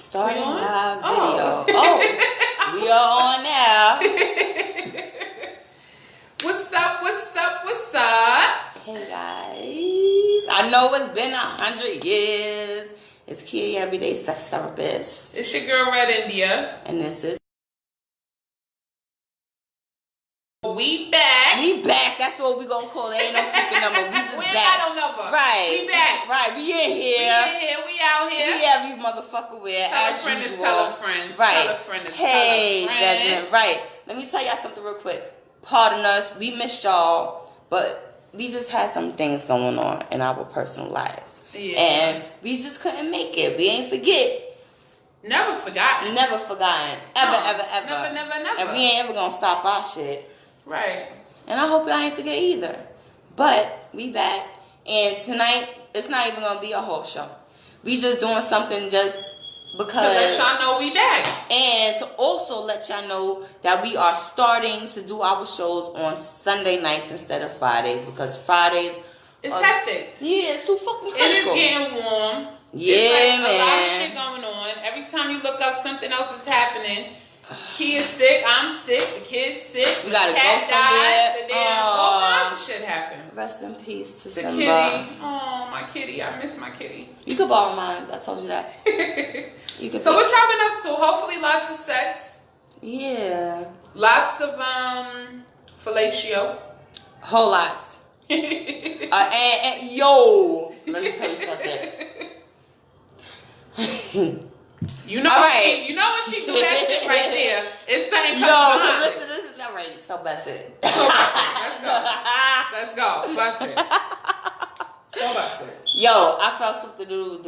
Starting live video. Oh, we are on now. What's up? What's up? What's up? Hey guys, I know it's been 100 years. It's Kiayoureverydaysextherapist. Everyday Sex Therapist. It's your girl Redindia. And this is We back. We back. That's what we gonna call it. Ain't no freaking number. We just we back. ain't got no number. Right. We back. Right. We in here. We in here. We out here. We every motherfucker we're Tell as a friend usual. to tell a friend. Right. Tell a friend to hey, tell a friend. Desmond. Right. Let me tell y'all something real quick. Pardon us. We missed y'all, but we just had some things going on in our personal lives. Yeah. And we just couldn't make it. We ain't forget. Never forgotten. Never forgotten. Ever, No. ever, ever. Never, never, never. And we ain't ever gonna stop our shit. Right. And I hope y'all ain't forget either. But we back. And tonight, it's not even gonna be a whole show. We just doing something just because. To let y'all know we back. And to also let y'all know that we are starting to do our shows on Sunday nights instead of Fridays. Because Fridays It's hectic. Yeah, it's too fucking critical. It is getting warm. Yeah, it's like man. A lot of shit going on. Every time you look up, something else is happening. He is sick. I'm sick. The kid's sick. We gotta the cat go somewhere. died. The damn all kinds of shit happen. Rest in peace to The Simba. kitty. Oh, my kitty. I miss my kitty. You could borrow mine. I told you that. You could. So what y'all been up to? Hopefully lots of sex. Yeah. Lots of fellatio. Whole lots. And yo, let me tell you something. You know, right. You know when she do that shit right there. It's something coming Yo, behind. listen. All right, so bust it. So Let's go. Bust it. So bust it. Yo, I found something to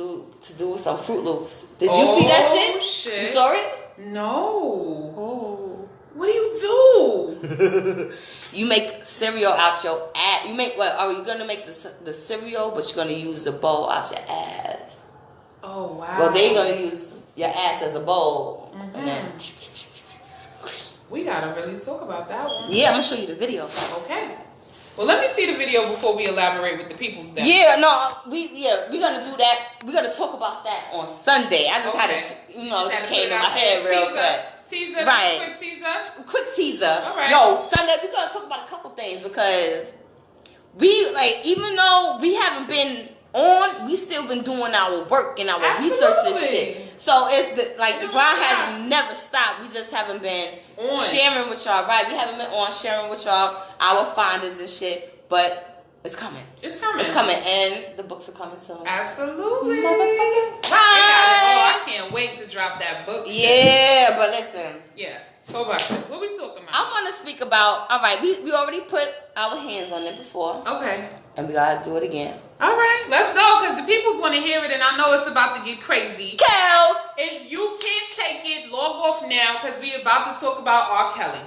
do with some Fruit Loops. Did you see that shit? Oh shit! You saw it? No. Oh. What do you do? You make cereal out your ass. You make what? Are you gonna make the cereal, but you're gonna use the bowl out your ass? Oh wow. Well, they're gonna use your ass as a bowl, Mm-hmm. and then. We gotta really talk about that one. Yeah, I'm gonna show you the video. Okay. Well, let me see the video before we elaborate with the people's death. Yeah, no, we're gonna do that. We're gonna talk about that on Sunday. I just had to, just came in my head real quick. Teaser, right? Quick teaser. Quick teaser. All right. Yo, Sunday we're gonna talk about a couple things because we even though we haven't been on, we still been doing our work and our research and shit. So it's the grind has never stopped. We just haven't been sharing with y'all, right? We haven't been on sharing with y'all our findings and shit, but it's coming. It's coming. It's coming, and the books are coming too. Absolutely. Motherfucker. Right. I can't wait to drop that book. Yeah, but listen. Yeah. So about what we talking about? I want to speak about. All right, we already put our hands on it before. Okay. And we gotta do it again. All right, let's go because the peoples want to hear it, and I know it's about to get crazy. Kels! If you can't take it, log off now because we about to talk about R. Kelly.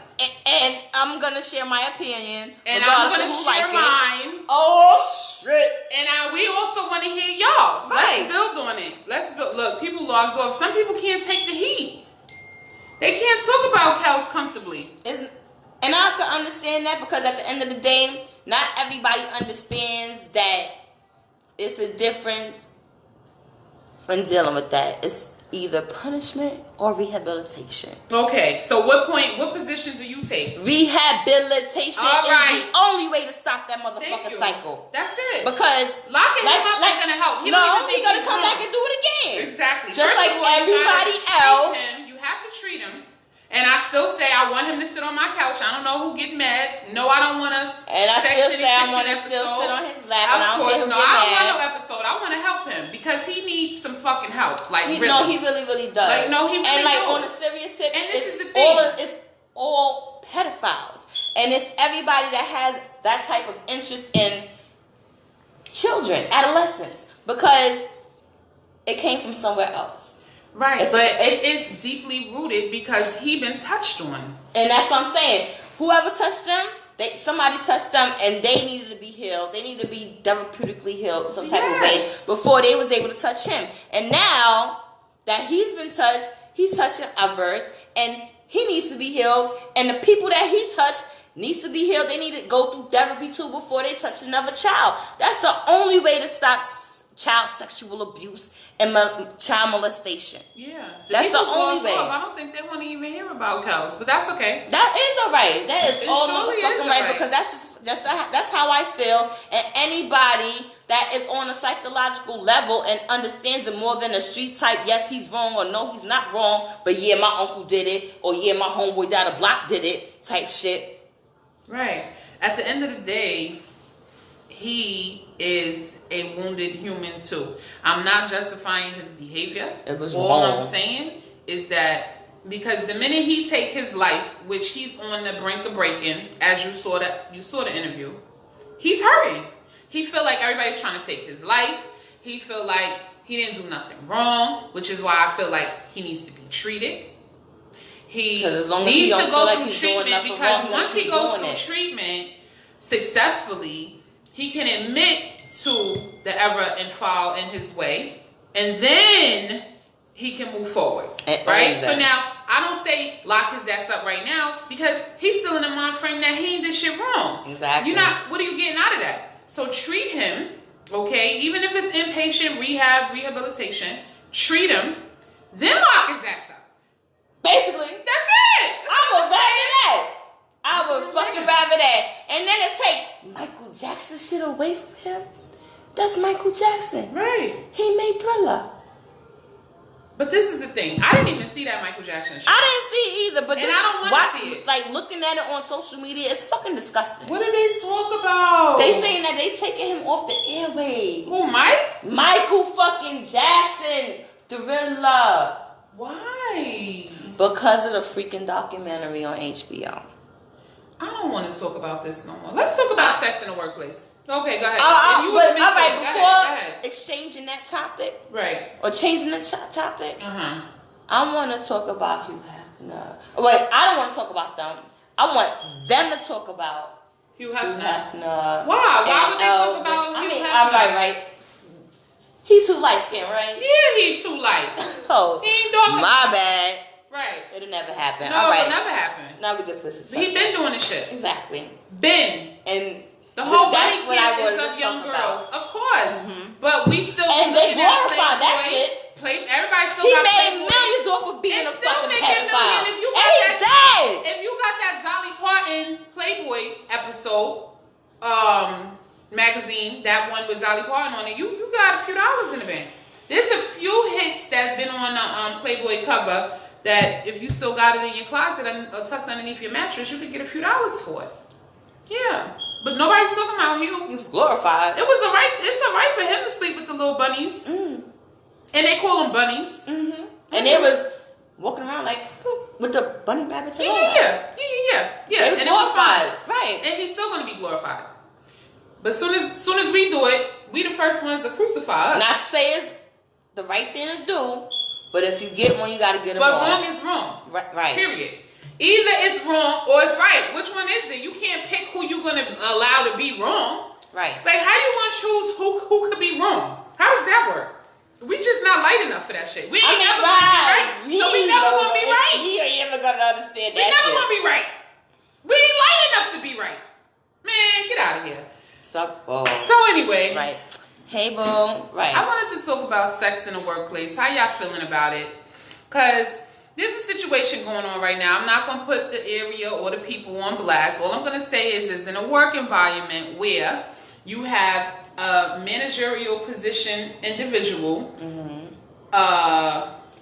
And I'm gonna share my opinion. And I'm gonna share mine. Oh shit! And we also want to hear y'all's. Right. Let's build on it. Let's build. Look, people logged off. Some people can't take the heat. They can't talk about Kels comfortably. And I can understand that because at the end of the day, not everybody understands that it's a difference in dealing with that. It's either punishment or rehabilitation. Okay, so what position do you take? Rehabilitation is the only way to stop that motherfucking cycle. That's it. Because locking him up ain't gonna help. He's gonna come back and do it again. Exactly. Just like everybody else. You have to treat him. And I still say I want him to sit on my couch. I don't know who get mad. No, I don't want to. And I still say I want to still sit on his lap. And I don't care who get mad. I don't want no episode. I want to help him because he needs some fucking help. Like really. No, he really, really does. Like no, he really and like does. on a serious tip, and this is the thing. It's all pedophiles, and it's everybody that has that type of interest in children, adolescents, because it came from somewhere else. Right, but it is deeply rooted because he been touched on. And that's what I'm saying. Whoever touched them, somebody touched them and they needed to be healed. They needed to be therapeutically healed some type of way before they was able to touch him. And now that he's been touched, he's touching others and he needs to be healed. And the people that he touched needs to be healed. They need to go through therapy too before they touch another child. That's the only way to stop child sexual abuse and child molestation. Yeah. That's the only way. I don't think they want to even hear about cows, but that's okay. That is alright. That is all surely motherfucking is right, alright. because that's how I feel. And anybody that is on a psychological level and understands it more than a street type, yes, he's wrong, or no, he's not wrong, but yeah, my uncle did it, or yeah, my homeboy down the block did it, type shit. Right. At the end of the day, he is a wounded human too. I'm not justifying his behavior. It was all wrong. I'm saying is that because the minute he take his life, which he's on the brink of breaking, as you saw the interview, he's hurting. He feel like everybody's trying to take his life. He feel like he didn't do nothing wrong, which is why I feel like he needs to be treated. He as long as needs he don't to go feel like through he's doing treatment, nothing because wrong, once he keep goes doing through it. treatment successfully, he can admit to the error and fall in his way, and then he can move forward, right? Exactly. So now, I don't say lock his ass up right now, because he's still in the mind frame that he did shit wrong. Exactly. What are you getting out of that? So treat him, okay? Even if it's inpatient rehabilitation, treat him, then lock his ass up. Basically. That's it. I would rather that. I would fucking rather that. And then it take Michael Jackson shit away from him. That's Michael Jackson. Right. He made Thriller. But this is the thing. I didn't even see that Michael Jackson shit. I didn't see it either, but And just I don't wanna see it. Like looking at it on social media, it's fucking disgusting. What did they talk about? They saying that they taking him off the airwaves. Who, Mike? Michael fucking Jackson, Thriller. Why? Because of the freaking documentary on HBO. I don't want to talk about this no more. Let's talk about sex in the workplace. Okay, go ahead. Before exchanging that topic, right, or changing the topic, I want to talk about Hugh Hefner. Wait, I don't want to talk about them. I want them to talk about Hugh Hefner. Why? Why would they talk about Hugh Hefner? I'm right. He's too light skinned, right? Yeah, he's too light. Oh, he ain't doing my bad. Right. It'll never happen. No, All right. it'll never happen. Now we can switch the He subject. been doing this shit. Exactly. Been. And the whole that's body what I count wanted is to of young talk girls. about. Of course. But we still and they glorify that shit. Everybody still he got made Playboy. millions off of being a fucking pedophile. If you got that Dolly Parton Playboy episode, magazine, that one with Dolly Parton on it, you got a few dollars in the bank. There's a few hits that been on the Playboy cover that if you still got it in your closet or tucked underneath your mattress, you could get a few dollars for it. Yeah. But nobody's talking about Hugh. He was glorified. It's alright for him to sleep with the little bunnies. And they call them bunnies. And they was walking around like with the bunny rabbits and all that. Yeah. They was glorified. Right. And he's still gonna be glorified. But soon as we do it, we the first ones to crucify us. Not to say it's the right thing to do, but if you get one, you gotta get it But wrong. wrong is wrong. Right. Period. Either it's wrong or it's right. Which one is it? You can't pick who you're gonna allow to be wrong. Right. Like, how you gonna choose who could be wrong? How does that work? We just not light enough for that shit. We ain't never gonna be right. So we never gonna be right. You ain't never gonna understand that. We never gonna be right. We ain't light enough to be right. Man, get out of here. So anyway. Right. Hey, boo. Right. I wanted to talk about sex in the workplace. How y'all feeling about it? Because there's a situation going on right now. I'm not going to put the area or the people on blast. All I'm going to say is in a work environment where you have a managerial position individual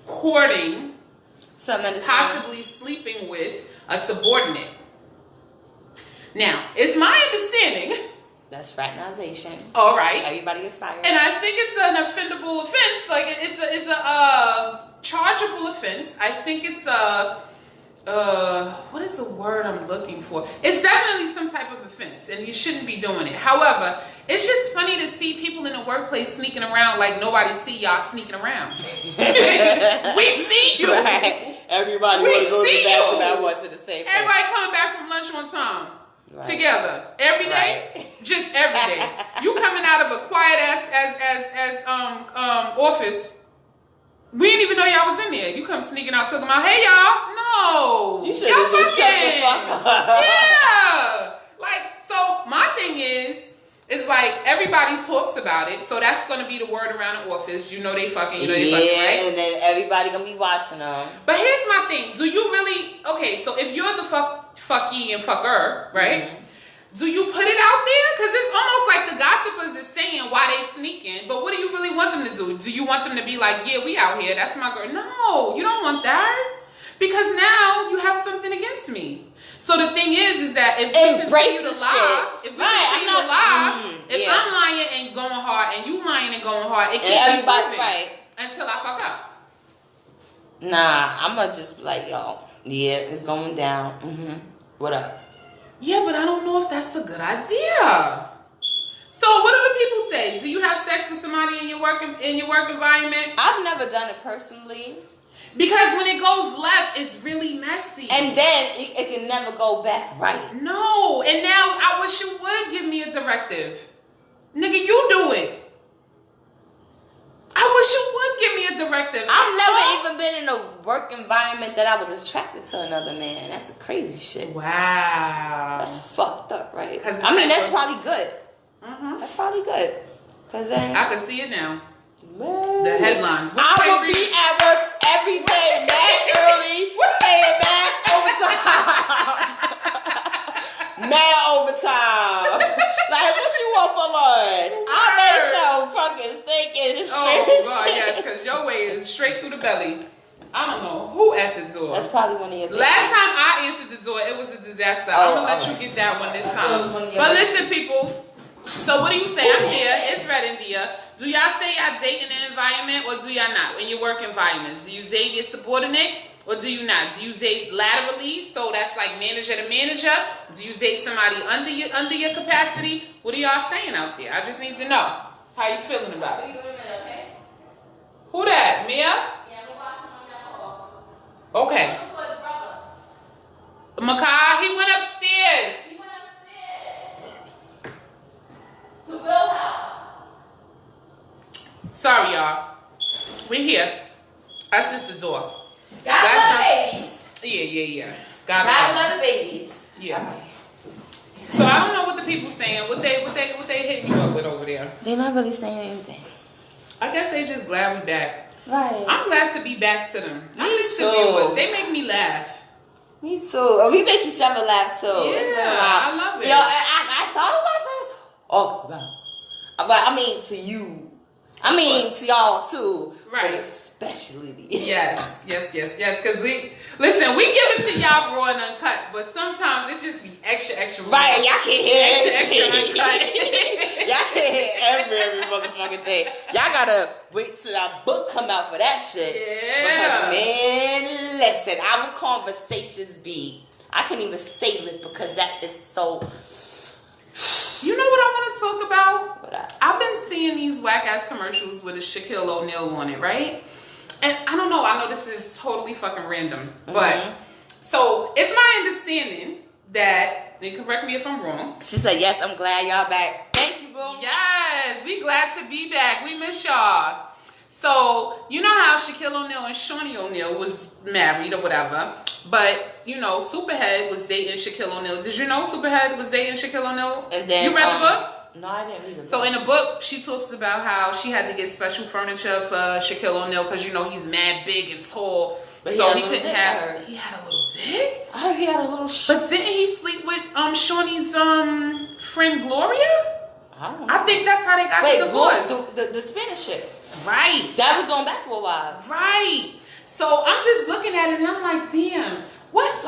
courting, possibly sleeping with a subordinate. Now, it's my understanding. That's fraternization. All right. Everybody gets fired. And I think it's an offendable offense. Like, it's a chargeable offense. I think it's what is the word I'm looking for? It's definitely some type of offense, and you shouldn't be doing it. However, it's just funny to see people in the workplace sneaking around like nobody see y'all sneaking around. We see you. Right. Everybody wants to go to the bathroom at once at the same time. Everybody coming back from lunch on time. Right. Together every day, just every day. You coming out of a quiet ass office. We didn't even know y'all was in there. You come sneaking out talking about, hey y'all, no, you should have just shut the fuck up. Yeah, like so. My thing is, it's like everybody talks about it, so that's gonna be the word around the office. You know they fucking, right? And then everybody gonna be watching them. But here's my thing: do you really? Okay, so if you're the fucky and fucker, right? Mm-hmm. Do you put it out there? Because it's almost like the gossipers is saying why they sneaking. But what do you really want them to do? Do you want them to be like, yeah, we out here, that's my girl? No, you don't want that. Because now you have something against me. So the thing is that if you embrace the lie, if you continue to lie, if I'm lying and going hard and you lying and going hard, it can't be moving until I fuck up. Nah, I'ma just be like, yo, yeah, it's going down. What up? Yeah, but I don't know if that's a good idea. So what do the people say? Do you have sex with somebody in your work environment? I've never done it personally. Because when it goes left, it's really messy. And then it can never go back right. No. And now I wish you would give me a directive. Nigga, you do it. I wish you would give me a directive. I've never even been in a work environment that I was attracted to another man. That's crazy shit. Wow. That's fucked up, right? I mean, that's probably good. That's probably good. Cause then I can see it now. Man, the headlines. I will be at work every day, mad early, staying mad overtime. Mad overtime. Like, what you want for lunch? I made some fucking steak and shit. Oh, God, yes, because your way is straight through the belly. I don't know who at the door. That's probably one of your Last time I answered the door, it was a disaster. I'm going to let you get that one this time. But listen, people. So what do you say? I'm here. It's Redindia. Do y'all say y'all date in the environment or do y'all not? In your work environments, do you date your subordinate or do you not? Do you date laterally? So that's like manager to manager. Do you date somebody under your capacity? What are y'all saying out there? I just need to know how you feeling about it. Who that? Mia? Yeah, I'm watching my okay. Makai, he went upstairs. To Will House. Sorry, y'all. We're here. That's just the door. Gotta love babies. Yeah. Gotta love the babies. Yeah. So I don't know what the people saying. What they hitting you up with over there? They're not really saying anything. I guess they just glad we back. Right. I'm glad to be back to them. Me too. They make me laugh. Me too. Oh, we make each other laugh too. Yeah, it's been a while. I love it. Yo, I thought about this. Oh, but I mean to you. I mean to y'all too. Right. But especially to you. Yes. Because we give it to y'all raw and uncut, but sometimes it just be extra raw. Right, y'all can't hear extra uncut. Y'all can't hear every motherfucking thing. Y'all gotta wait till that book come out for that shit. Yeah. Because, man, listen, our conversations be, I can't even say it because that is so. You know what I want to talk about? What I've been seeing these whack ass commercials with a Shaquille O'Neal on it, right? And I don't know. I know this is totally fucking random, but so it's my understanding that, and correct me if I'm wrong. She said, "Yes, I'm glad y'all back. Thank you, boo." Yes, we glad to be back. We miss y'all. So you know how Shaquille O'Neal and Shawnee O'Neal was married or whatever, but you know Superhead was dating Shaquille O'Neal. Did you know Superhead was dating Shaquille O'Neal? And then you read the book? No, I didn't read the book. So in the book, she talks about how she had to get special furniture for Shaquille O'Neal because you know he's mad big and tall, but so he couldn't have. He had a little dick. I heard he had a little. But didn't he sleep with Shawnee's friend Gloria? I think that's how they got the divorce. The Spanish shit. Right. That was on Basketball Wives. Right. So I'm just looking at it and I'm like, damn, what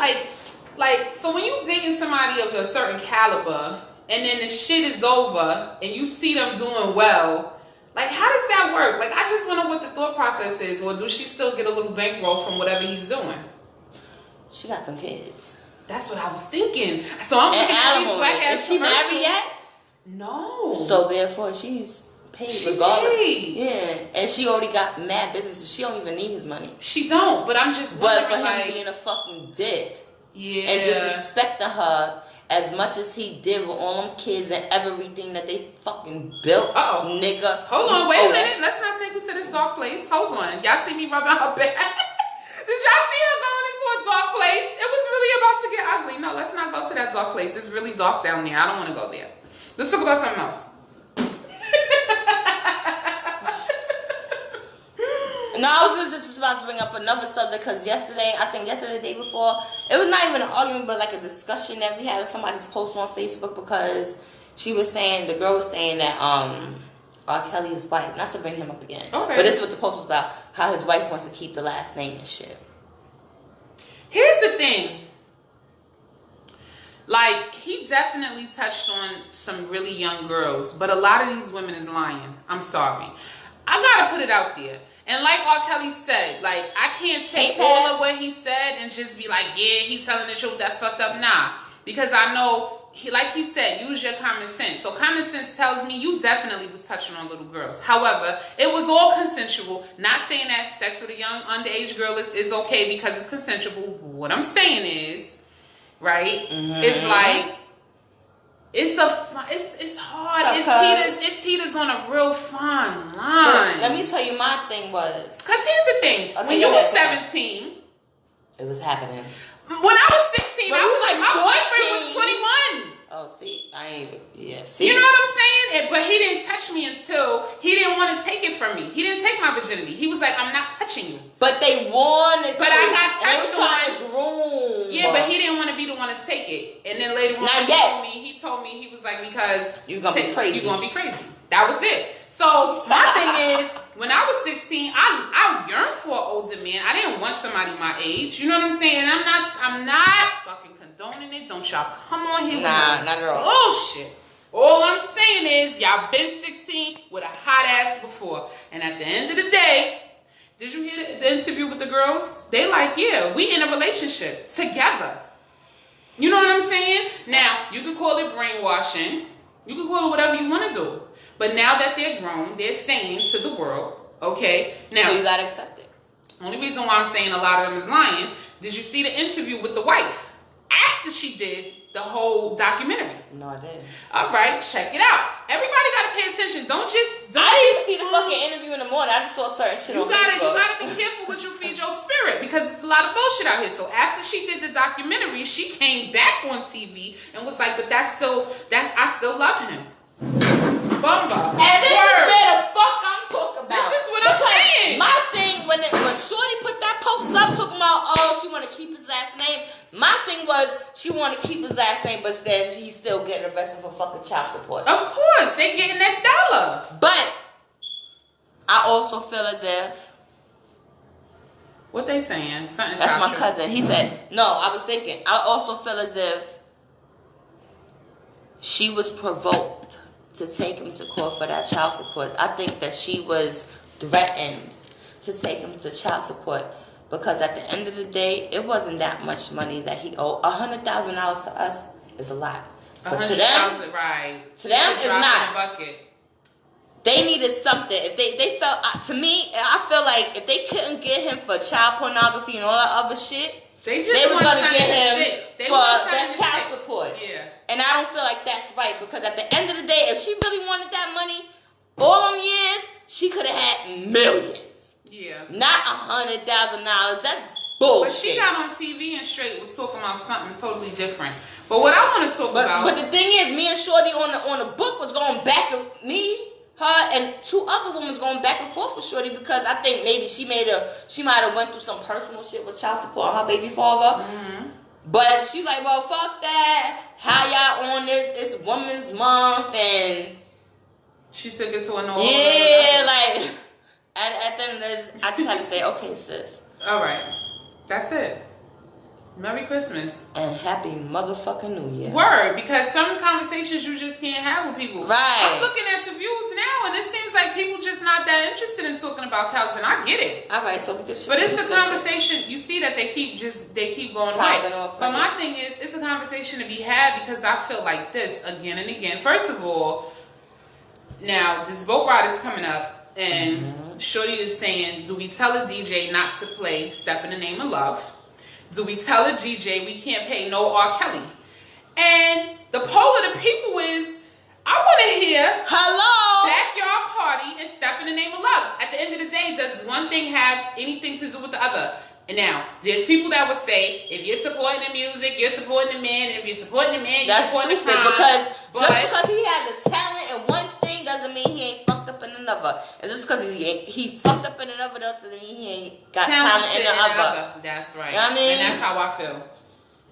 like so when you dating somebody of a certain caliber and then the shit is over and you see them doing well, like how does that work? Like I just want to know what the thought process is, or does she still get a little bankroll from whatever he's doing? She got some kids. That's what I was thinking. So I'm looking at these whack ass. Is she married yet? No. So therefore she's paid regardless. Yeah, and she already got mad businesses. She don't even need his money. She don't. But I'm just. But for him being a fucking dick, and disrespecting her as much as he did with all them kids and everything that they fucking built, nigga. Hold on, wait a minute. Let's not take you to this dark place. Hold on, y'all see me rubbing her back. Did y'all see her going into a dark place? It was really about to get ugly. No, let's not go to that dark place. It's really dark down there. I don't want to go there. Let's talk about something else. No, I was just about to bring up another subject because yesterday, the day before, it was not even an argument, but like a discussion that we had on somebody's post on Facebook because the girl was saying that R. Kelly's wife, not to bring him up again, okay, but this is what the post was about, how his wife wants to keep the last name and shit. Here's the thing. Like, he definitely touched on some really young girls, but a lot of these women is lying. I'm sorry. I gotta put it out there. And like R. Kelly said, like, I can't take all of what he said and just be like, yeah, he's telling the truth, that's fucked up. Nah. Because I know, like he said, use your common sense. So common sense tells me you definitely was touching on little girls. However, it was all consensual. Not saying that sex with a young underage girl is okay because it's consensual. What I'm saying is, right, it's like, it's hard. It teeters on a real fine line. Let me tell you, my thing was, because here's the thing. Okay, when you were 17, it was happening. When I was 16, I was like, my boyfriend was 21. Oh, see, I ain't even, yeah, see. You know what I'm saying? But he didn't touch me until he didn't want to take it from me. He didn't take my virginity. He was like, I'm not touching you. But they wanted to. But I got touched on. Groom. Yeah, but he didn't want to be the one to take it. And then later on, he told me, he was like, because you're going to be crazy. You're going to be crazy. That was it. So my thing is, when I was 16, I yearned for an older man. I didn't want somebody my age. You know what I'm saying? I'm not fucking condoning it. Don't y'all come on here with not at all. Bullshit. All I'm saying is, y'all been 16 with a hot ass before. And at the end of the day, did you hear the interview with the girls? They like, yeah, we in a relationship together. You know what I'm saying? Now, you can call it brainwashing. You can call it whatever you want to do. But now that they're grown, they're saying to the world, okay, now so you gotta accept it. Only reason why I'm saying a lot of them is lying. Did you see the interview with the wife after she did the whole documentary? No, I didn't. All right, check it out. Everybody gotta pay attention. I didn't even see the fucking interview in the morning. I just saw certain shit on Facebook. You gotta be careful what you feed your spirit because it's a lot of bullshit out here. So after she did the documentary, she came back on TV and was like, but I still love him. Bumba. And this is where the fuck I'm talking about. This is what I'm saying. My thing, when Shorty put that post up talking about, oh, she want to keep his last name. My thing was, she want to keep his last name, but then he's still getting arrested for fucking child support. Of course, they getting that dollar. But I also feel as if, what they saying? Something's that's my cousin. He said, no, I was thinking, I also feel as if she was provoked to take him to court for that child support. I think that she was threatened to take him to child support because at the end of the day, it wasn't that much money that he owed. $100,000 to us is a lot, but to them, right? To them, it's not. They needed something. If they felt, to me, I feel like if they couldn't get him for child pornography and all that other shit, they were going to get him for that child support. Yeah. And I don't feel like that's right because at the end of the day, if she really wanted that money, all them years, she could have had millions. Yeah. Not $100,000. That's bullshit. But she got on TV and straight was talking about something totally different. But what I want to talk about. But the thing is, me and Shorty on the book was going back and her and two other women going back and forth with Shorty because I think maybe she might have went through some personal shit with child support on her baby father. Mm-hmm. But she like, well, fuck that. How y'all on this? It's Women's Month and she took it to another. Yeah, like at the end of this, I just had to say, okay, sis. All right, that's it. Merry Christmas. And Happy motherfucking New Year. Word, because some conversations you just can't have with people. Right. I'm looking at the views now, and it seems like people just not that interested in talking about cows, and I get it. All right, so but it's a conversation. You see that they keep going away. But my thing is, it's a conversation to be had because I feel like this again and again. First of all, now this boat ride is coming up, and Shorty is saying, do we tell a DJ not to play Step in the Name of Love? Do we tell a DJ we can't pay no R. Kelly? And the poll of the people is, I want to hear hello Backyard Party and Step in the Name of Love. At the end of the day, does one thing have anything to do with the other? And now, there's people that would say, if you're supporting the music, you're supporting the man, and if you're supporting the man, you're supporting the crime. Because just because he has a talent in one thing doesn't mean he ain't fucked up in another. And just because he fucked up in another doesn't mean he ain't got talent in the other. That's right. You know what I mean? And that's how I feel.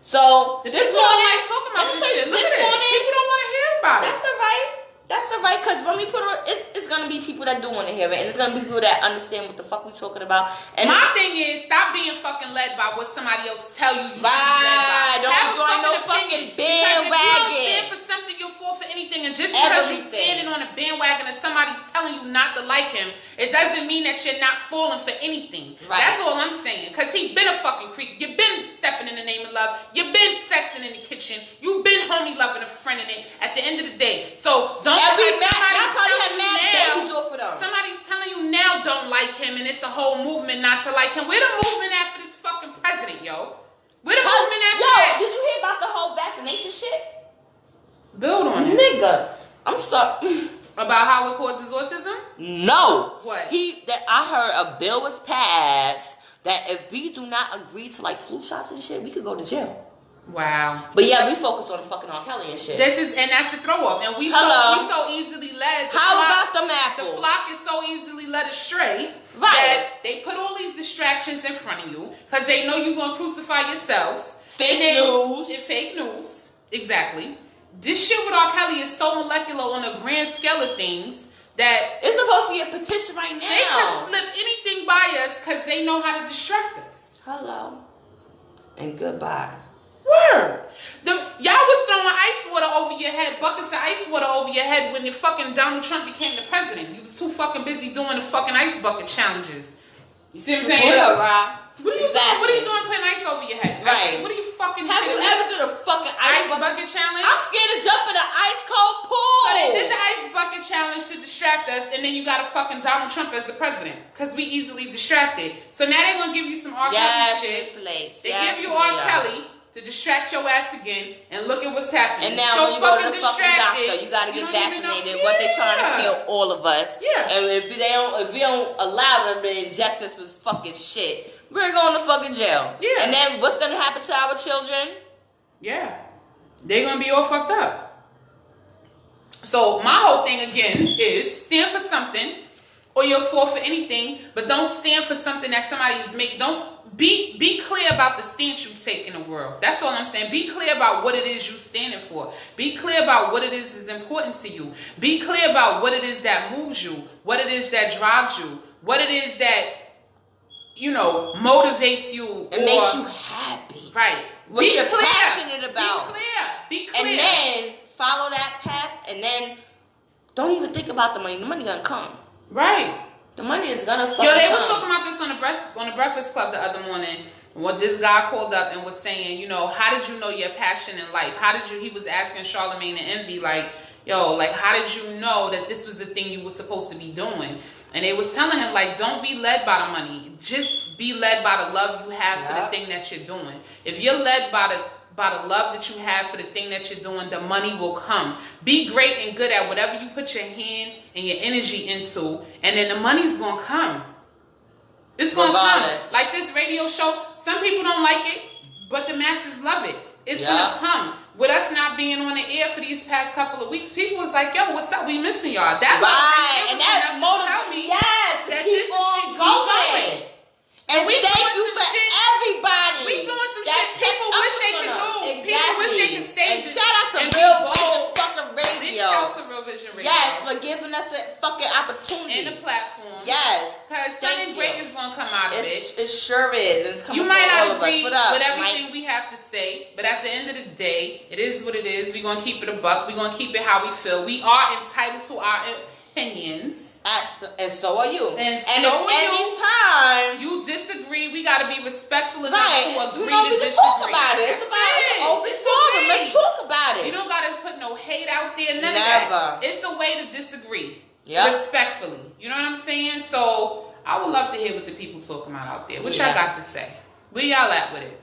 So, this morning, like talking about this shit. Look at it. People don't want to hear about it. That's all right. That's all right, because when we put it, it's going to be people that do want to hear it, and it's going to be people that understand what the fuck we talking about. And my thing is, stop being fucking led by what somebody else tell you should be led Right. by. Don't join no fucking bandwagon. Because if you don't stand for something, you'll fall for anything. And just because you're standing on a bandwagon and somebody telling you not to like him, it doesn't mean that you're not falling for anything. Right. That's all I'm saying. Because he been a fucking creep. You've been stepping in the name of love. You've been sexing in the kitchen. You've been homie loving a friend in it. At the end of the day. So don't Somebody's telling you now don't like him, and it's a whole movement not to like him. Where the movement at for this fucking president, yo? Where the movement at for that? Did you hear about the whole vaccination shit? Build on it. Nigga, I'm sorry. About how it causes autism? No. What? I heard a bill was passed that if we do not agree to like flu shots and shit, we could go to jail. Wow. But yeah, we focus on fucking R. Kelly and shit. And that's the throw off. And we so easily led. How about them apples? The flock is so easily led astray. Right. That they put all these distractions in front of you because they know you're going to crucify yourselves. Fake news. Exactly. This shit with R. Kelly is so molecular on a grand scale of things that it's supposed to be a petition right now. They can slip anything by us because they know how to distract us. Hello. And goodbye. Word. Y'all was throwing ice water over your head, buckets of ice water over your head when the fucking Donald Trump became the president. You was too fucking busy doing the fucking ice bucket challenges. You see what I'm saying? What up, Rob? What are you doing? What are you doing putting ice over your head? Right. What are you fucking Have you ever done a fucking ice bucket challenge? I'm scared to jump in an ice cold pool. So they did the ice bucket challenge to distract us, and then you got a fucking Donald Trump as the president because we easily distracted. So now they're gonna give you some R. Kelly shit. They give you R. Kelly to distract your ass again, and look at what's happening. And now when you go to the fucking doctor, you gotta get vaccinated. What they trying to kill all of us. Yeah. And if we don't allow them to inject us with fucking shit, we're going to fucking jail. Yeah. And then what's gonna happen to our children? Yeah. They're gonna be all fucked up. So my whole thing again is stand for something, or you'll fall for anything, but don't stand for something that somebody's make. Don't be clear about the stance you take in the world. That's all I'm saying. Be clear about what it is you're standing for. Be clear about what it is important to you. Be clear about what it is that moves you, what it is that drives you, what it is that, motivates you. It makes you happy. Right. What you're passionate about. Be clear. And then follow that path, and then don't even think about the money. The money gonna come. Right. The money is gonna fucking they come. was talking about this on the Breakfast Club the other morning. What this guy called up and was saying, how did you know your passion in life? He was asking Charlamagne and Envy, how did you know that this was the thing you were supposed to be doing? And they was telling him, don't be led by the money. Just be led by the love you have for the thing that you're doing. If you're led by the love that you have for the thing that you're doing, the money will come. Be great and good at whatever you put your hand and your energy into, and then the money's gonna come. It's gonna come. Like this radio show, some people don't like it, but the masses love it. It's gonna come. With us not being on the air for these past couple of weeks, people was like, yo, what's up? We missing y'all. That's right. And that motivates me. Yes. That this shit going. And we thank you for shit. Everybody. We doing some shit people wish they could do. Exactly. People wish they could say and shout out to Real Vision fucking Radio. Big shout out to Real Vision Radio. Yes, for giving us a fucking opportunity. And the platform. Yes. Because something great is going to come out of it. It sure is. And it's coming you might from all not agree of us. with everything we have to say, but at the end of the day, it is what it is. We're going to keep it a buck. We're going to keep it how we feel. We are entitled to our opinions. And so are you. And so if anytime you disagree, we got to be respectful enough to agree we can talk about it. It's about an open forum. Let's talk about it. You don't got to put no hate out there. None of that. It's a way to disagree. Respectfully. You know what I'm saying? So I would love to hear what the people talking about out there. What y'all got to say? Where y'all at with it?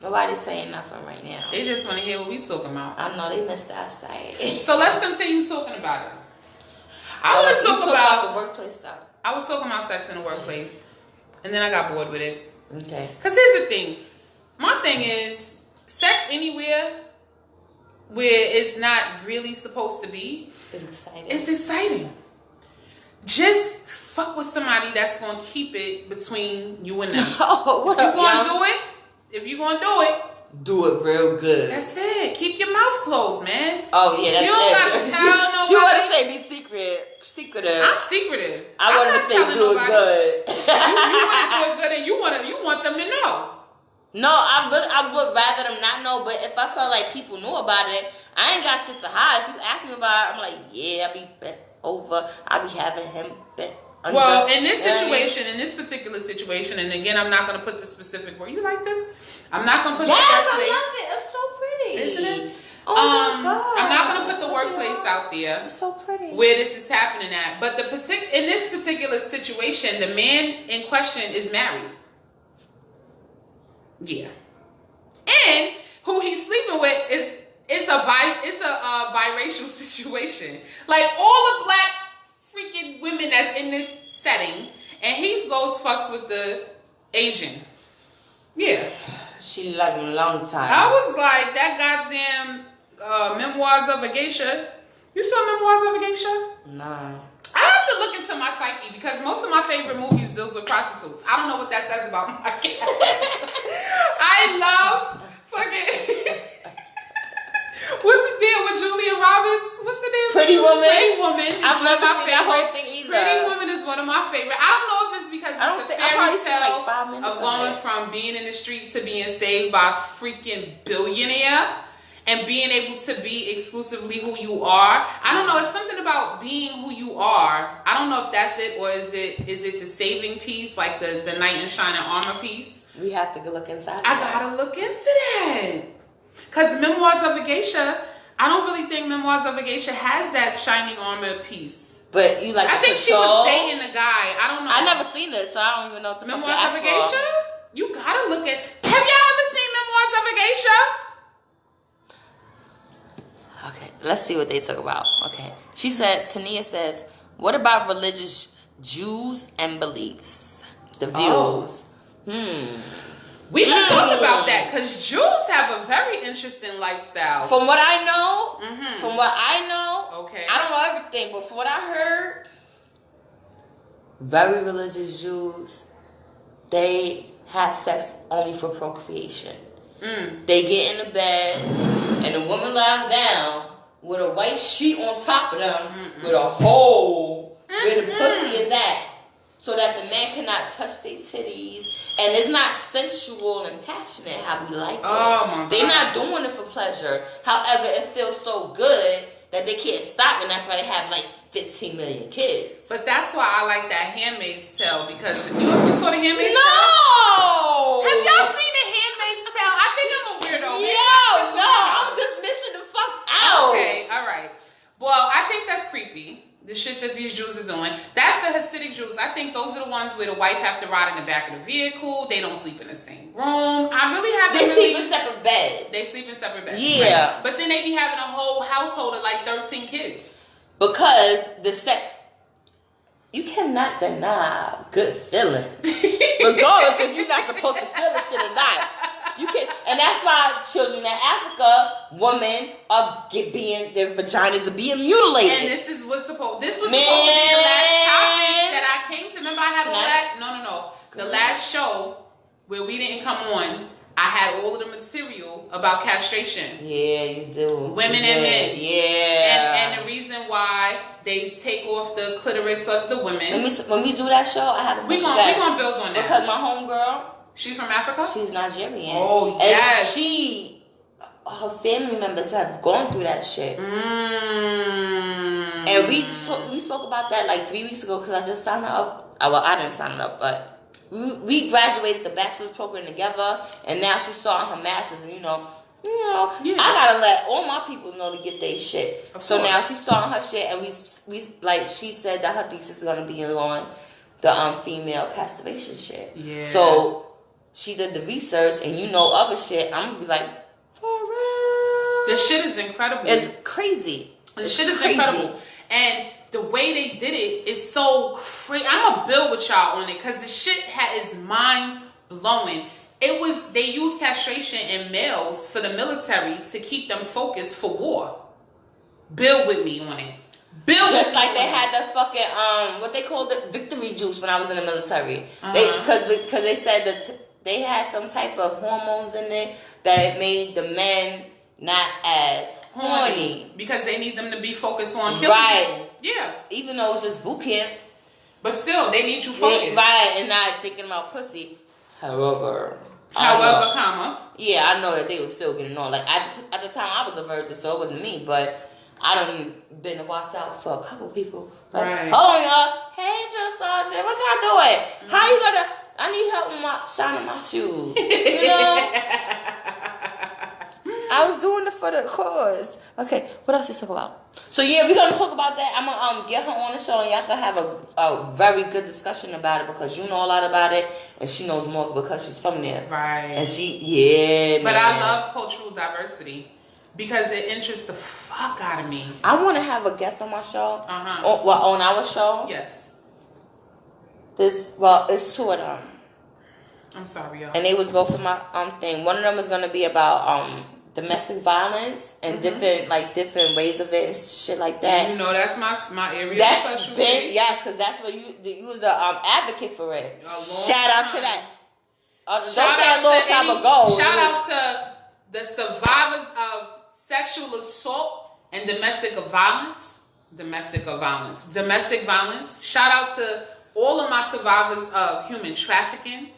Nobody's saying nothing right now. They just want to hear what we talking about. I know they missed that side. So let's continue talking about it. I want to talk about the workplace stuff. I was talking about sex in the workplace, and then I got bored with it. Okay. Because here's the thing. My thing is, sex anywhere where it's not really supposed to be, it's exciting. It's exciting. Just fuck with somebody that's gonna keep it between you and them. Oh, what if up, you gonna y'all? do it, if you gonna do it, do it real good. That's it. Keep your mouth closed, man. Oh yeah, that's you don't gotta tell nobody. She want to say be secretive. I'm secretive. I wanted to say do it good. you want to do it good, and you want them to know. No, I would rather them not know. But if I felt like people knew about it, I ain't got shit to hide. If you ask me about it, I'm like, yeah, I be bent over. I be having him bent under. Well, in this situation, in this particular situation, and again, I'm not going to put the specific word. You like this? I'm not going to put yes, the I love it. It's so pretty. Isn't it? Oh my God. I'm not going to put the workplace out there. It's so pretty. Where this is happening at. But in this particular situation, the man in question is married. Yeah. And who he's sleeping with is a biracial situation. Like all the black freaking women that's in this setting, and he goes fucks with the Asian. Yeah. She loved him a long time. I was like, that goddamn Memoirs of a Geisha. You saw Memoirs of a Geisha? Nah. I have to look into my psyche because most of my favorite movies deals with prostitutes. I don't know what that says about my cat. I love fucking... What's the deal with Julia Roberts? What's the deal? Pretty Woman. Pretty Woman is I've one of never my seen that whole favorite. thing either. Pretty Woman is one of my favorite. I don't know if it's because it's a fairy tale like 5 minutes of going from being in the street to being saved by a freaking billionaire and being able to be exclusively who you are. I don't know. It's something about being who you are. I don't know if that's it, or is it the saving piece, like the knight in shining armor piece. We have to go look inside. I gotta look into that. Because Memoirs of a Geisha, I don't really think Memoirs of a Geisha has that shining armor piece. But you like I think she was dating the guy. I don't know. I never seen it, so I don't even know what the fuck Memoirs of a Geisha? You gotta look at... Have y'all ever seen Memoirs of a Geisha? Okay, let's see what they talk about. Okay. She says, Tania says, what about religious Jews and beliefs? The views. We can talk about that because Jews have a very interesting lifestyle. From what I know, okay. I don't know everything, but from what I heard, very religious Jews, they have sex only for procreation. They get in the bed, and the woman lies down with a white sheet on top of them, with a hole where the pussy is at, so that the man cannot touch their titties. And it's not sensual and passionate how we like it. Oh my God. They're not doing it for pleasure. However, it feels so good that they can't stop, and that's why they have like 15 million kids. But that's why I like that Handmaid's Tale, because you saw the Handmaid's Tale? No! Have y'all seen the Handmaid's Tale? I think I'm a weirdo. No, I'm just missing the fuck out. Okay, all right. Well, I think that's creepy. The shit that these Jews are doing. That's the Hasidic Jews. I think those are the ones where the wife have to ride in the back of the vehicle. They don't sleep in the same room. I really haven't sleep in separate beds. They sleep in separate beds. Yeah. Right? But then they be having a whole household of like 13 kids. Because the sex, you cannot deny good feelings. Regardless if you're not supposed to feel the shit or not. You can, and that's why children in Africa, women are their vaginas are being mutilated. And this was supposed to be the last topic that I came to. Remember, I had all that. No. The last show where we didn't come on, I had all of the material about castration. Yeah, you do. Women and men. Yeah. And the reason why they take off the clitoris of the women. When we do that show, I have a special guest. We're gonna build on that because my homegirl. She's from Africa? She's Nigerian. Oh, yes. And her family members have gone through that shit. And we spoke about that like 3 weeks ago because I just signed her up. Well, I didn't sign her up, but we graduated the bachelor's program together, and now she's starting her master's, and yeah. I gotta let all my people know to get their shit. So now she's starting her shit, and we like she said that her thesis is gonna be on the female castration shit. Yeah. So she did the research, and other shit. I'm gonna be like, for real. The shit is incredible. It's crazy. The shit is incredible. And the way they did it is so crazy. I'm gonna build with y'all on it because the shit is mind blowing. They use castration in males for the military to keep them focused for war. Build with me on it. Just like they had the fucking what they called it, victory juice when I was in the military. Because they said that they had some type of hormones in it that made the men not as horny because they need them to be focused on killing people. Yeah, even though it's just boot camp, but still they need you focused, and not thinking about pussy. However, comma. Yeah, I know that they were still getting on. Like at the time, I was a virgin, so it wasn't me, but. I done been to watch out for a couple people. Like, right. Hold on, y'all. Hey, Drill Sergeant, what y'all doing? Mm-hmm. How you gonna? I need help with shining my shoes. You know. I was doing it for the cause. Okay, what else to talk about? So yeah, we're gonna talk about that. I'm gonna get her on the show, and y'all can have a very good discussion about it because you know a lot about it, and she knows more because she's from there. Right. And she, But I love cultural diversity. Because it interests the fuck out of me. I want to have a guest on my show. Uh-huh. On our show. Yes. It's two of them. I'm sorry, y'all. And they was both in my thing. One of them is gonna be about domestic violence and different ways of it and shit like that. You know, that's my area. That's been because that's what you was a advocate for it. Shout out to that. Shout out to the survivors of sexual assault and domestic violence. Shout out to all of my survivors of human trafficking.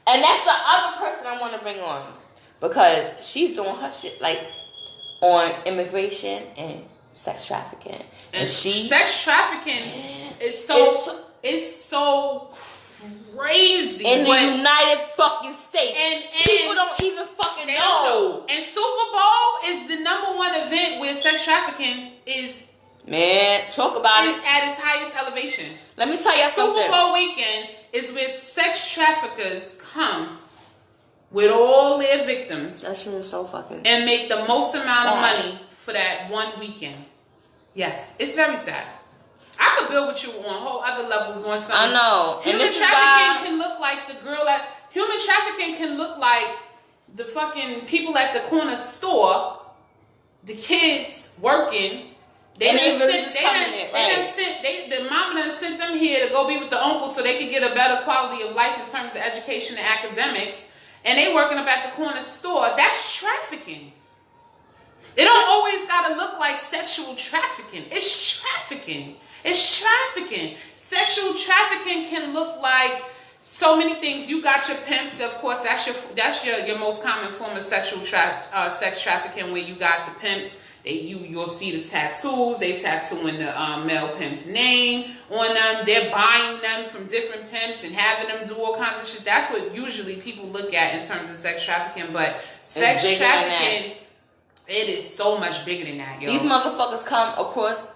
And that's the other person I want to bring on because she's doing her shit like on immigration and sex trafficking. And sex trafficking is so crazy in the United fucking States, and people don't even fucking know. And Super Bowl is the #1 event where sex trafficking is. Man, talk about it at its highest elevation. Let me tell you something. Super Bowl weekend is where sex traffickers come with all their victims. That shit is so fucking and make the most amount of money for that one weekend. Yes, it's very sad. I could build with you on whole other levels on something. I know. Human trafficking can look like the girl at human trafficking can look like the fucking people at the corner store, the kids working. The mama done sent them here to go be with the uncle so they could get a better quality of life in terms of education and academics. And they working up at the corner store. That's trafficking. It don't always gotta look like sexual trafficking. It's trafficking. It's trafficking. Sexual trafficking can look like so many things. You got your pimps, of course. That's your most common form of sex trafficking, where you got the pimps. You'll see the tattoos. They tattooing the male pimp's name on them. They're buying them from different pimps and having them do all kinds of shit. That's what usually people look at in terms of sex trafficking. But sex trafficking, it is so much bigger than that, yo. These motherfuckers come across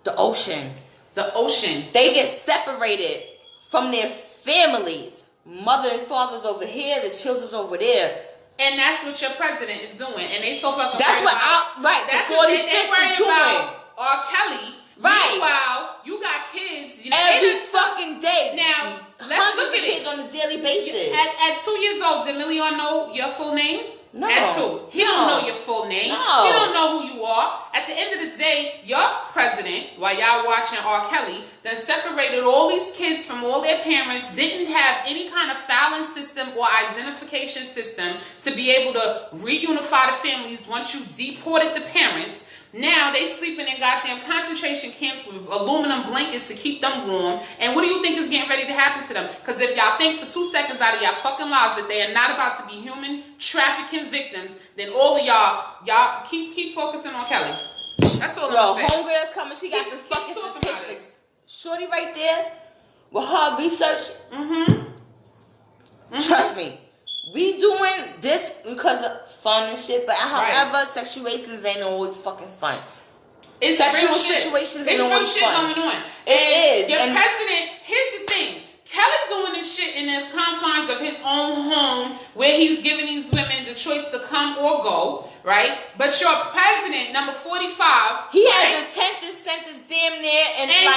the ocean. They get separated from their families. Mother and father's over here, the children's over there. And that's what your president is doing. And they so fucking that's what that's the what they 45th worried is doing. About R. Kelly. Right. Meanwhile, you got kids. Every fucking day. Now, let's look at kids on a daily basis. At 2 years old, did Million know your full name? No. At 2. He don't know your full name. No. He don't know who you are. At the end of the day, your president, while y'all watching R. Kelly, then separated all these kids from all their parents, didn't have any kind of filing system or identification system to be able to reunify the families once you deported the parents. Now they sleeping in goddamn concentration camps with aluminum blankets to keep them warm. And what do you think is getting ready to happen to them? Because if y'all think for 2 seconds out of y'all fucking lives that they are not about to be human trafficking victims, then all of y'all keep focusing on Kelly. That's all I'm saying. Homegirl that's coming, she got the fucking statistics. Shorty right there with her research. Trust me. We doing this because of fun and shit, but however, Sexuations ain't always fucking fun. It's sexual real situations shit. ain't always shit fun. Going on. It is. Your president, here's the thing. Kelly's doing this shit in the confines of his own home where he's giving these women the choice to come or go, right? But your president, number 45, he has detention centers damn near and he ain't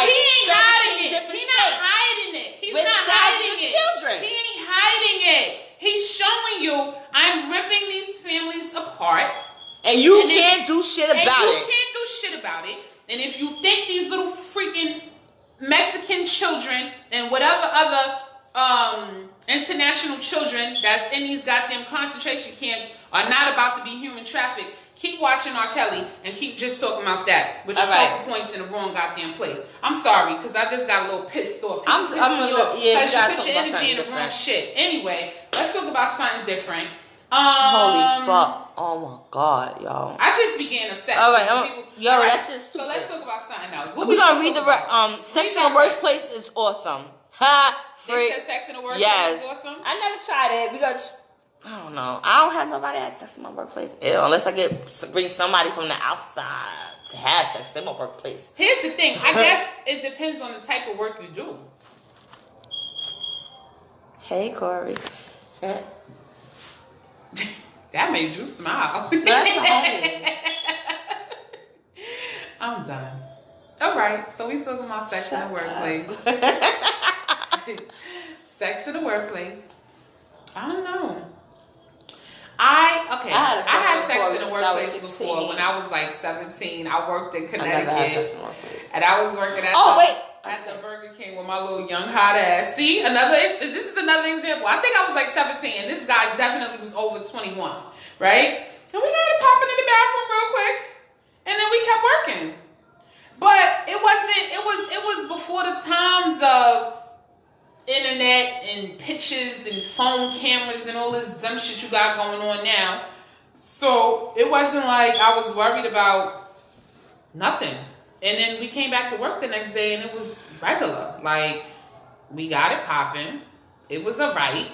hiding it. He's not hiding it. He's not hiding it. Children. He ain't hiding it. He's showing you, I'm ripping these families apart. And you can't do shit about it. You can't do shit about it. And if you think these little freaking Mexican children and whatever other international children that's in these goddamn concentration camps are not about to be human trafficked, keep watching R. Kelly and keep just talking about that with your focal points in the wrong goddamn place. I'm sorry, because I just got a little pissed off. I'm because you put your energy in the wrong shit. Anyway, let's talk about something different. Holy fuck. Oh my God, y'all. I just be getting upset. All right, that's just stupid. So let's talk about something else. We're gonna read the Sex in the Workplace is awesome. Ha, freak. Sex in the Workplace is awesome? I never tried it. I don't know. I don't have nobody that has sex in my workplace. Ew, unless I bring somebody from the outside to have sex in my workplace. Here's the thing. I guess it depends on the type of work you do. Hey, Corey. That made you smile. No, that's the homie. I'm done. All right. So we talking about sex in the workplace. Sex in the workplace. I don't know. I had sex in the workplace before when I was like 17. I worked in Connecticut. And I was working at the Burger King with my little young hot ass. See, this is another example. I think I was like 17 and this guy definitely was over 21, right? And we got it popping in the bathroom real quick. And then we kept working. But it was before the times of internet and pictures and phone cameras and all this dumb shit you got going on now. So it wasn't like I was worried about nothing. And then we came back to work the next day and it was regular. Like, we got it popping. It was alright.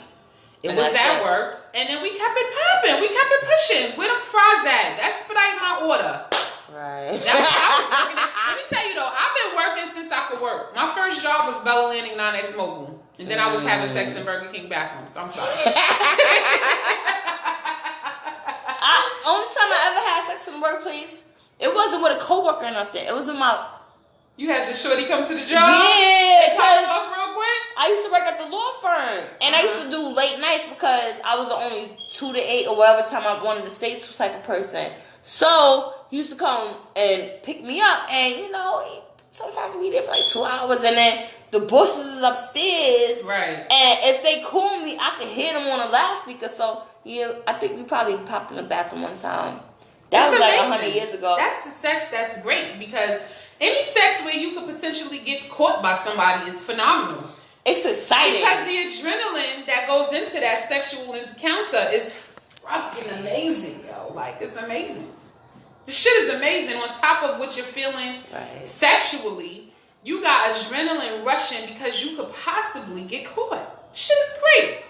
It was at work. And then we kept it popping. We kept it pushing. Where them fries at? Expedite my order. Right. That's what I was working at. Let me tell you though, I've been working since I could work. My first job was Bella Landing 9X Mobile. And then I was having sex in Burger King bathrooms. I'm sorry. Only time I ever had sex in the workplace, it wasn't with a coworker or nothing. It was with my... You had your shorty come to the job? Yeah, because up real quick? I used to work at the law firm. And I used to do late nights because I was the only 2 to 8 or whatever time I wanted to stay type of person. So he used to come and pick me up. And, you know, sometimes we there for like 2 hours. And then the bosses is upstairs. Right. And if they call me, I can hear them on the loudspeaker. So, yeah, I think we probably popped in the bathroom one time. That was like 100 years ago. That's the sex that's great because any sex where you could potentially get caught by somebody is phenomenal. It's exciting. Because the adrenaline that goes into that sexual encounter is fucking amazing, yo. Like, it's amazing. The shit is amazing. On top of what you're feeling sexually, you got adrenaline rushing because you could possibly get caught. Shit is great.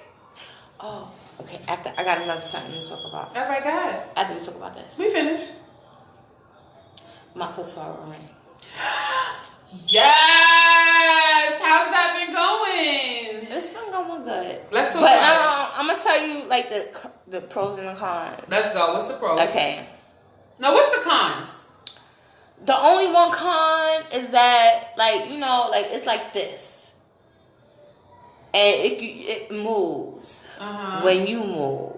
Oh, okay. After I got another something to talk about. All right, go ahead. After we talk about this. We finished. My clitoral ring. Yes! How's that been going? It's been going good. Let's talk about it. I'm going to tell you, like, the pros and the cons. Let's go. What's the pros? Okay. Now, what's the cons? The only one con is that, like, you know, like, it's like this. And it moves when you move.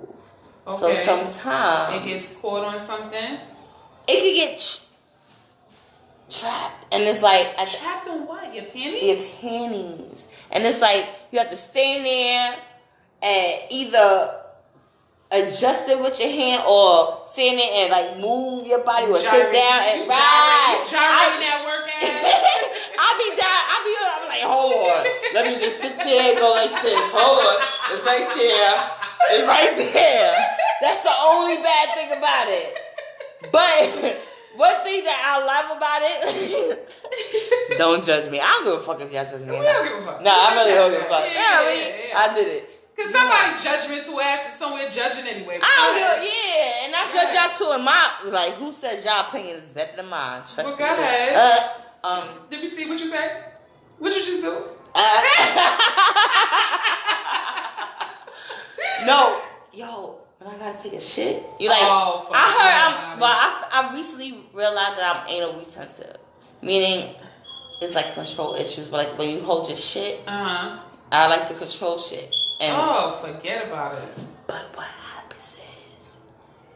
Okay. So sometimes it gets caught on something. It could get trapped, and it's like trapped on what? Your panties? Your panties, and it's like you have to stay in there and either adjust it with your hand or stand there and like move your body or sit down and ride. Gyrating that work ass. I'm like, hold on. Let me just sit there and go like this. Hold on. It's right there. It's right there. That's the only bad thing about it. But one thing that I love about it, don't judge me. I don't give a fuck if y'all judge me. We don't give a fuck. Nah, I really don't give a fuck. Yeah. I did it. Because somebody judgmental ass is somewhere judging anyway. I don't give a, and I judge y'all too. And like, who says y'all opinion is better than mine? Trust me. Go ahead. Did we see what you said? What you just do? No, yo, when I gotta take a shit, you like? I recently realized that I'm anal retentive, meaning it's like control issues. But like when you hold your shit, I like to control shit, And forget about it. But what happens is...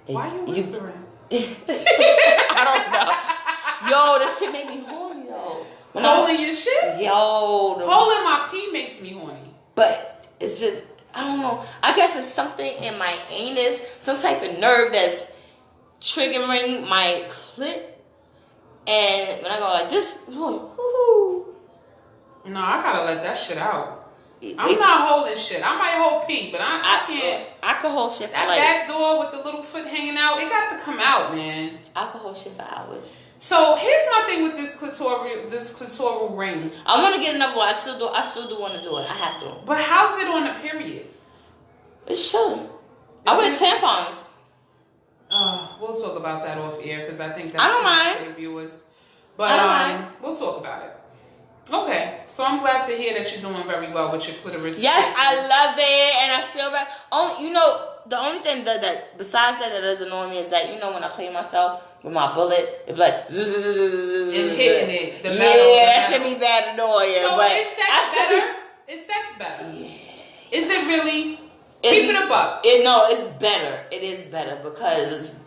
Why you whispering? I don't know. Yo, that shit make me horny, though. Holding your shit? Yo. Holding my pee makes me horny. But it's just... I don't know. I guess it's something in my anus, some type of nerve that's triggering my clit. And when I go like this, woo. No, I gotta let that shit out. I'm not holding shit. I might hold pee, but I can't. I could hold shit for that back door with the little foot hanging out. It got to come out, man. I could hold shit for hours. So here's my thing with this clitoral ring. I want to get another one. I still do want to do it. I have to. But how's it on the period? It's chilling. I wear tampons. We'll talk about that off air because I think that's I don't mind. viewers. But we'll talk about it. Okay, so I'm glad to hear that you're doing very well with your clitoris. Yes, I love it, and I still the only thing that besides that doesn't annoy me is that when I play myself with my bullet, it's like and hitting it. The metal, that should be bad annoying. So but is sex better? Is sex better? Yeah. Is it really? Keep it a buck. It's better. It is better because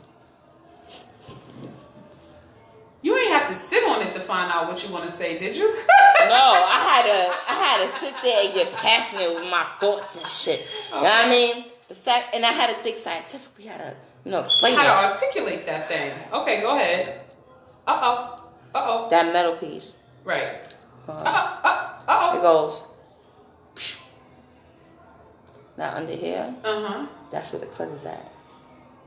you ain't have to sit on it to find out what you want to say, did you? No, I had to sit there and get passionate with my thoughts and shit. Okay. You know what I mean? The fact, and I had to think scientifically how to, explain how to articulate that thing. Okay, go ahead. Uh-oh. That metal piece. Right. It goes. Now under here. That's where the clit is at.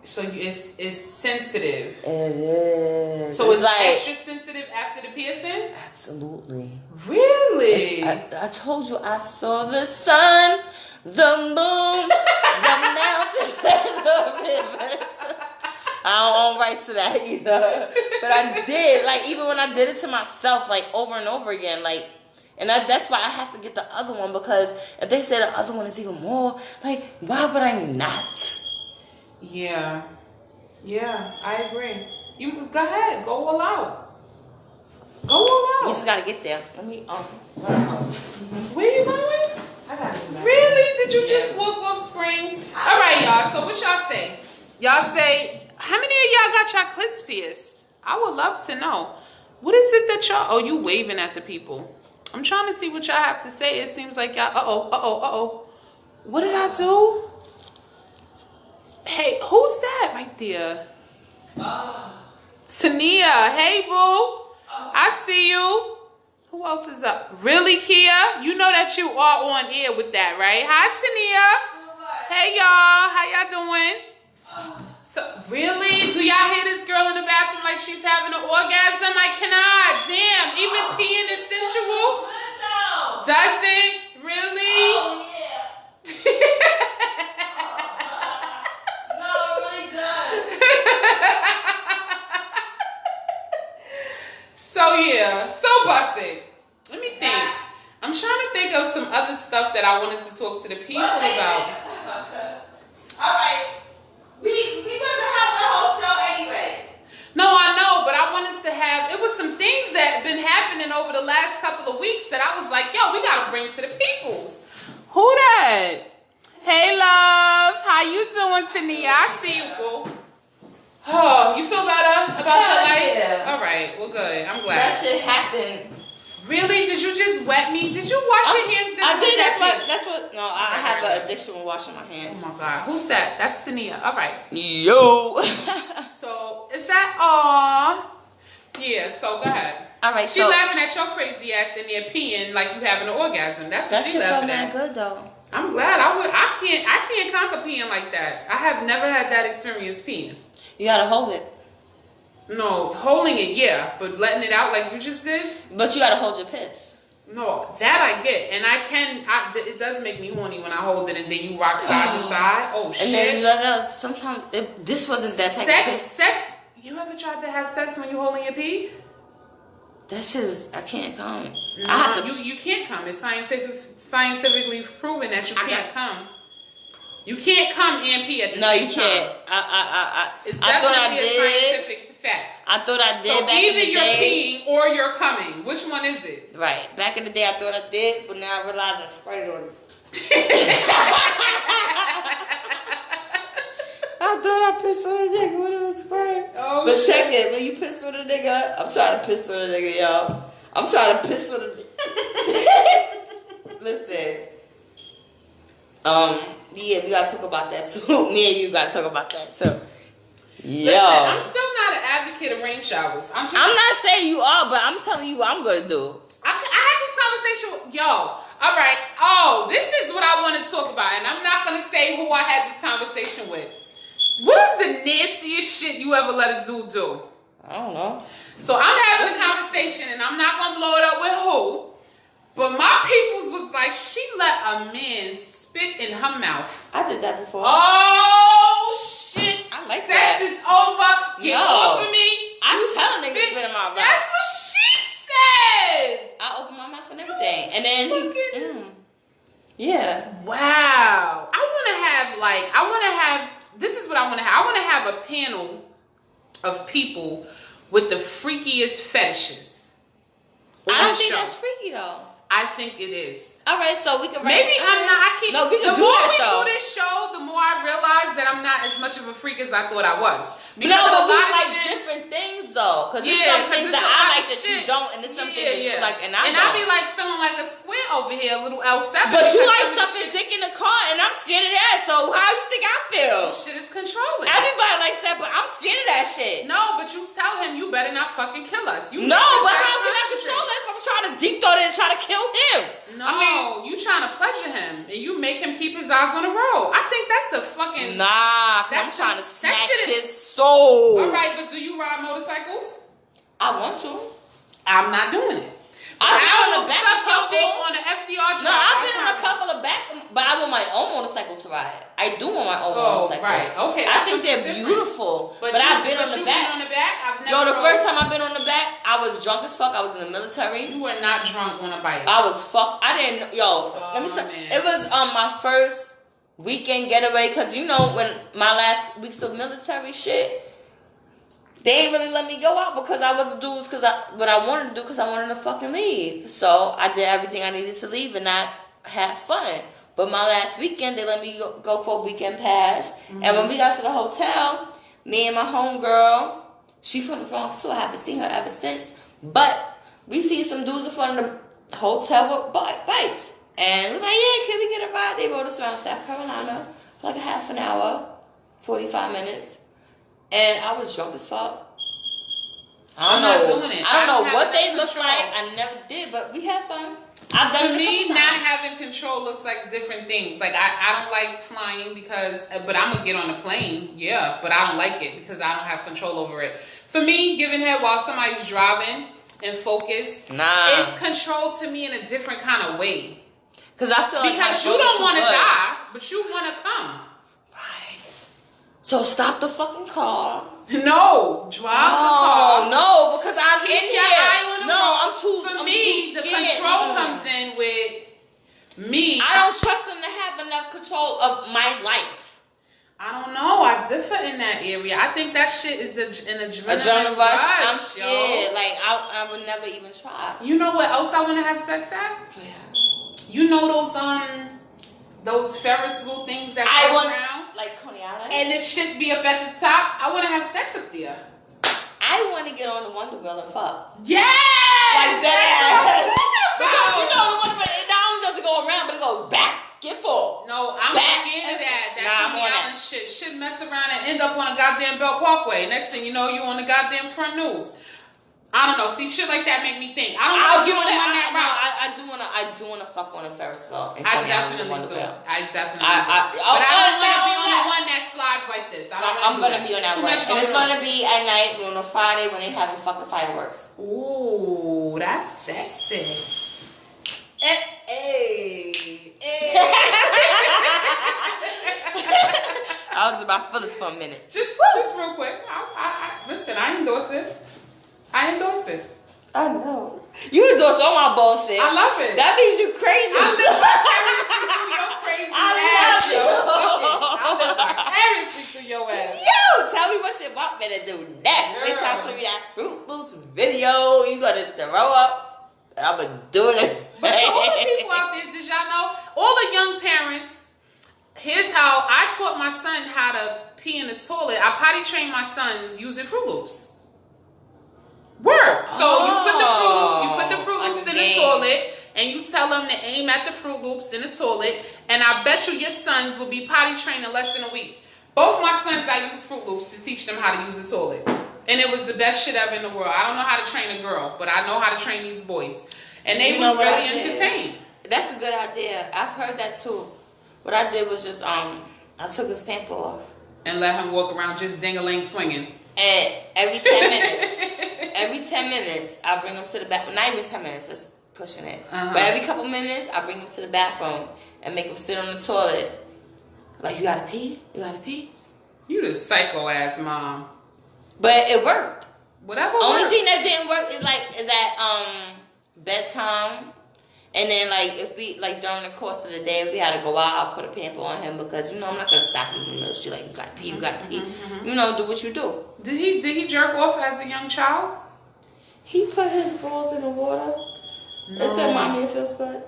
So it's sensitive. It is. So it's like extra sensitive after the piercing? Absolutely. Really? I told you I saw the sun, the moon, the mountains, and the rivers. I don't own rights to that either. But I did. Like, even when I did it to myself, like, over and over again, like, and that's why I have to get the other one, because if they say the other one is even more, like, why would I not? Yeah, I agree. You go ahead, go all out. Go all out. You just gotta get there. Let me. Where you going? I got it. Really? Did you just walk off screen? All right, y'all. So what y'all say? Y'all say, how many of y'all got your clits pierced? I would love to know. What is it that y'all? Oh, you waving at the people. I'm trying to see what y'all have to say. It seems like y'all. What did I do? Hey, who's that right there? Tania. Hey, boo. I see you. Who else is up? Really, Kia? You know that you are on air with that, right? Hi, Tania. Hey, y'all. How y'all doing? So, really? Do y'all hear this girl in the bathroom like she's having an orgasm? I cannot. Damn. Even peeing is sensual? Does it? Really? Oh, yeah. So bust it. Let me think. I'm trying to think of some other stuff that I wanted to talk to the people about. All right. We wasn't having the whole show anyway. No, I know, but I wanted to have, it was some things that been happening over the last couple of weeks that I was like, yo, we got to bring to the peoples. Who that? Hey, love. How you doing, Tania? I see you, boo. Oh, you feel better about your life? Yeah. All right. Well, good. I'm glad. That shit happened. Really? Did you just wet me? Did you wash your hands? I did. That's what. No, I have an addiction with washing my hands. Oh my God. Who's that? That's Tania. All right. Yo. So is that all? Yeah. So go ahead. All right. She laughing at your crazy ass in there peeing like you having an orgasm. That's what she laughing at. That shit felt good though. I'm glad. I can't conquer peeing like that. I have never had that experience peeing. You gotta hold it. No, holding it, yeah, but letting it out like you just did. But you gotta hold your piss. No, that I get, and it does make me horny when I hold it and then you rock side to side. Oh shit! And then you let it out. Sometimes this wasn't that type of piss. Sex. You ever tried to have sex when you holding your pee? That shit is. I can't come. No, you can't come. It's scientifically proven that you can't come. You can't come and pee at the same time. No, you can't. It's definitely a scientific fact. I thought I did so back in the day. So either you're peeing or you're coming. Which one is it? Right. Back in the day, I thought I did, but now I realize I sprayed on it. I thought I pissed on a nigga when it was spray. Oh, but shit. check it. When you pissed on a nigga, I'm trying to piss on a nigga, y'all. I'm trying to piss on a nigga. Listen. Yeah, we gotta talk about that too. Me and you gotta talk about that too. Yo. Listen, I'm still not an advocate of rain showers. I'm not saying you are, but I'm telling you what I'm gonna do. I had this conversation with, yo. All right. Oh, this is what I want to talk about, and I'm not gonna say who I had this conversation with. What is the nastiest shit you ever let a dude do? I don't know. So I'm having a conversation, and I'm not gonna blow it up with who, but my peoples was like, she let a man spit in her mouth. I did that before. Oh shit! I like Sex that. is over. Get off of me. I'm telling niggas spit in my mouth. That's what she said. I open my mouth and everything, and then yeah. Wow. I want to have. This is what I want to have. I want to have a panel of people with the freakiest fetishes. I don't think that's freaky though. I think it is. All right, so we can. Maybe I'm not. I can't. No, we can the do more that we though. do this show, the more I realize that I'm not as much of a freak as I thought I was. Because no, but a we lot of like shit, different things though. Because there's Yeah, some things it's that a lot I of like that you shit. don't, and there's some things that you like and I And don't. I be like feeling like a square over here, a little L7. But you like because something dick in the car, and I'm scared of that. So how you think I feel? This shit is controlling. Everybody likes that, but I'm scared of that shit. No, but you tell him you better not fucking kill us. You No, make but him how can I concentrate. control that if I'm trying to deep throat it and try to kill him? No, you trying to pleasure him, and you make him keep his eyes on the road. I think that's the fucking... Nah, cause I'm That's trying to that snatch shit his soul. All right, but do you ride motorcycles? I want to. I'm not doing it. I've been on will the back suck of your couple. dick on an FDR drive. No, I've been on a couple of back, but I want my own motorcycle to ride. I do want my own motorcycle. Right. Okay. I think they're beautiful. But I've been on the back. Been on the back. I've never Yo, the rode. first time I've been on the back, I was drunk as fuck. I was in the military. You were not drunk on a bike. I was fucked. I didn't. Yo, let me tell you. It was my first weekend getaway because you know when my last weeks of military shit. They ain't really let me go out because I wasn't doing what I wanted to do because I wanted to fucking leave. So I did everything I needed to leave and not have fun. But my last weekend, they let me go for a weekend pass. Mm-hmm. And when we got to the hotel, me and my homegirl, she from the Bronx too. I haven't seen her ever since. But we see some dudes in front of the hotel with bikes. And we're like, yeah, can we get a ride? They rode us around South Carolina for like a half an hour, 45 minutes. And I was drunk as fuck. I don't know what they look like. I never did, but we had fun. I've done to it me, a couple not times. having control looks like different things. Like I don't like flying because, but I'm gonna get on a plane, yeah. But I don't like it because I don't have control over it. For me, giving head while somebody's driving and focused, it's control to me in a different kind of way. Because I feel like because you don't want to die, but you want to come. So stop the fucking car. No, drive the car. No, because I'm in Keep here. your eye on the road. I'm too. For I'm me, too the scared. control comes in with me. I don't trust them to have enough control of my life. I don't know. I differ in that area. I think that shit is an adrenaline rush. I'm yo. scared. Like I would never even try. You know what else I want to have sex at? Yeah. You know those Ferris wheel things that go around? Like Coney Island? And it should be up at the top. I want to have sex up there. I want to get on the Wonder Wheel and fuck. Yes! Like that. Because you know the Wonder Wheel, it not only does it go around, but it goes back and forth. No, I'm scared of that. That Coney Island shit. Shit mess around and end up on a goddamn Belt Parkway. Next thing you know, you on the goddamn front news. I don't know. See, shit like that make me think. I do want to fuck on a Ferris wheel. I definitely do. But I don't want to be on the one that slides like this. I'm going to be on that one. And it's going to be at night on a Friday when they having fucking fireworks. Ooh, that's sexy. Hey. I was about feelings for a minute. Just real quick. Listen, I endorse it. I know. You endorse all my bullshit. I love it. That means you crazy. I live vicariously through your crazy ass, yo. I live vicariously through your ass. Yo, tell me what shit Bob better do next. Wait till I show you that Fruit Loops video. You gonna throw up. I'm gonna do it. But for all the people out there, did y'all know all the young parents, here's how I taught my son how to pee in the toilet. I potty trained my sons using Fruit Loops. Work. So you put the Fruit Loops in the toilet, and you tell them to aim at the Fruit Loops in the toilet, and I bet you your sons will be potty trained in less than a week. Both my sons, I used Fruit Loops to teach them how to use the toilet. And it was the best shit ever in the world. I don't know how to train a girl, but I know how to train these boys. And they was really entertained. That's a good idea. I've heard that too. What I did was just, I took his pamper off. And let him walk around just ding-a-ling swinging. And every 10 minutes, I bring him to the bathroom. Not even 10 minutes, that's pushing it. But every couple minutes, I bring him to the bathroom and make him sit on the toilet. Like, you gotta pee? You gotta pee? You the psycho ass mom. But it worked. Whatever. Only thing that didn't work is at bedtime. And then if we during the course of the day, if we had to go out, I'll put a pamper on him because I'm not gonna stop him in the middle of the street. Like, you gotta pee, you gotta pee. Do what you do. Did he jerk off as a young child? He put his balls in the water. No. It said, "Mommy, it feels good."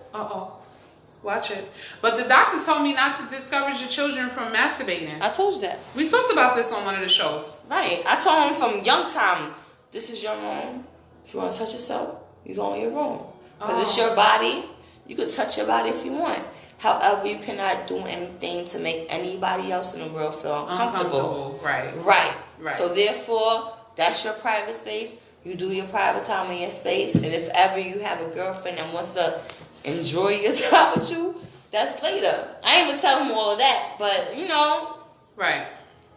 Watch it. But the doctor told me not to discourage your children from masturbating. I told you that. We talked about this on one of the shows. Right. I told him from young time, this is your room. If you want to touch yourself, you go in your room. Because it's your body. You can touch your body if you want. However, you cannot do anything to make anybody else in the world feel uncomfortable. Right. So therefore, that's your private space. You do your private time in your space. And if ever you have a girlfriend that wants to enjoy your time with you, that's later. I ain't even tell him all of that, but Right.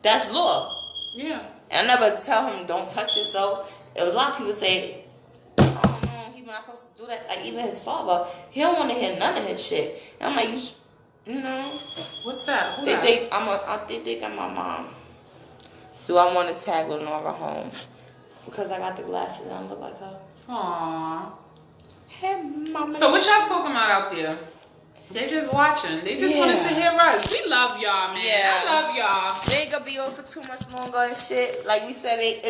That's law. Yeah. And I never tell him don't touch yourself. It was a lot of people say, "Oh no, he's not supposed to do that." Like even his father, he don't want to hear none of his shit. And I'm like, What's that? Who they that? think I'm my mom. Do I want to tag Lenora home? Because I got the glasses and I look like her. Aww. Hey, mama. So what y'all talking about out there? They just watching. They just wanted to hear us. We love y'all, man. Yeah. I love y'all. We ain't gonna be on for too much longer and shit. Like we said, it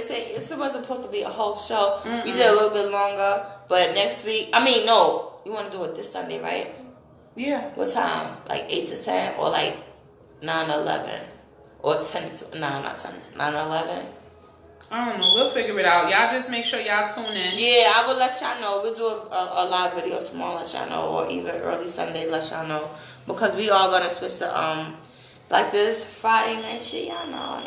wasn't supposed to be a whole show. We did a little bit longer, but next week. No, you want to do it this Sunday, right? Yeah. What time? Like 8 to 10 or like 9 to 11 or 10 to 9 to 11. I don't know. We'll figure it out. Y'all just make sure y'all tune in. Yeah, I will let y'all know. We'll do a live video tomorrow, let y'all know, or even early Sunday, let y'all know. Because we all gonna switch to like this Friday night shit, y'all know.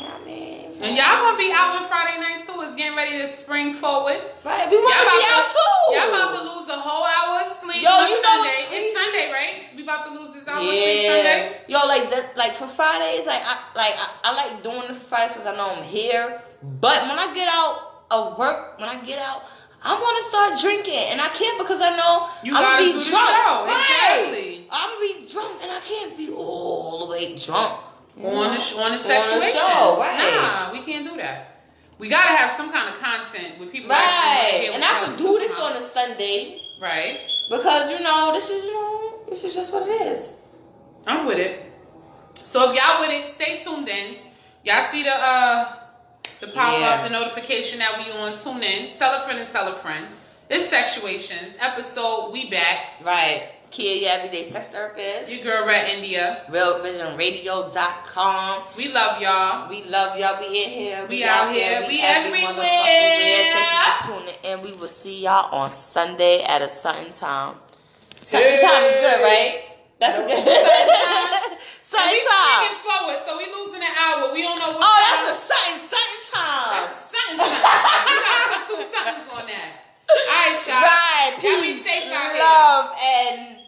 And y'all gonna be out on Friday nights too. It's getting ready to spring forward. Right, we want to be out too. Y'all about to lose a whole hour of sleep. Yo, on you know Sunday. what's crazy? It's Sunday, right? We about to lose this hour of sleep Sunday. Yo, like for Fridays, I like doing it for Fridays because I know I'm here. But when I get out of work, I want to start drinking, and I can't because I know I'm gonna be drunk. Exactly. I'm gonna be drunk, and I can't be all the way drunk on the Sexuations. Show, right? Nah, we can't do that. We gotta have some kind of content with people. Right, and I can do this on a Sunday, right? Because this is just what it is. I'm with it. So if y'all with it, stay tuned in. Y'all see the pop-up, the notification that we on. Tune in. Tell a friend and tell a friend. It's Sexuations episode. We back. Right. Kia, your everyday sex therapist. Your girl, Redindia. RealVisionRadio.com. We love y'all. We love y'all. We in here. We out here. We everywhere. Thank you for tuning in. We will see y'all on Sunday at a certain time. Certain time is good, right? That's good. Certain time. We forward, so we losing an hour. We don't know what. Oh, that's a certain time. That's a certain time. We gotta put 2 seconds on that. All right, y'all. Right. Peace, Be safe, love, and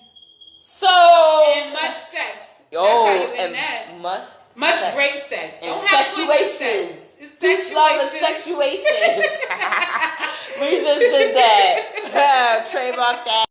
so and much sex. Yo, that's how you end that. Much sex. Great sex. And don't have sexuations. It's Peace, love, and sexuations. We just did that. Trademark that.